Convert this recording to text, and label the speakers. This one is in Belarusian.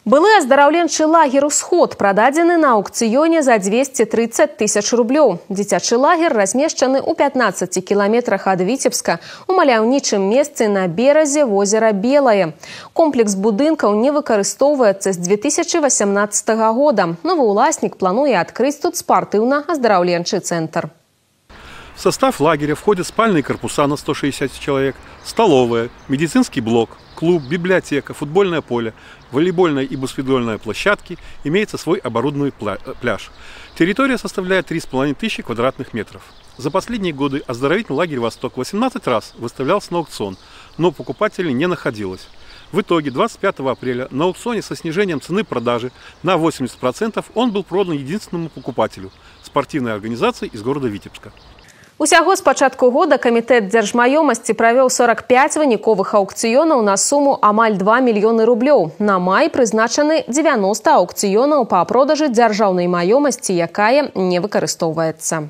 Speaker 1: Былы аздараўленчы лагер «Усход» прададзены на аукцыёне за 230 тысяч рублёў. Дзіцячы лагер размешчаны ў 15 кіламетрах ад Віцебска у маляўнічым месцы на беразе возера Белае. Комплекс будынкаў не выкарыстоўваецца з 2018 года. Новы ўласнік плануе адкрыць тут спартыўна-аздараўленчы цэнтр.
Speaker 2: В состав лагеря входят спальные корпуса на 160 человек, столовая, медицинский блок, клуб, библиотека, футбольное поле, волейбольная и баскетбольная площадки, имеется свой оборудованный пляж. Территория составляет 3500 квадратных метров. За последние годы оздоровительный лагерь «Восток» 18 раз выставлялся на аукцион, но покупателей не находилось. В итоге 25 апреля на аукционе со снижением цены продажи на 80% он был продан единственному покупателю – спортивной организации из города Витебска.
Speaker 1: Усяго з пачатку года камітэт дзяржмаёмасці правёў 45 выніковых аукцыёнаў на суму амаль 2 мільёны рублёў. На май прызначаны 90 аукцыёнаў па продажы дзяржаўнай маёмасці, якая не выкарыстоўваецца.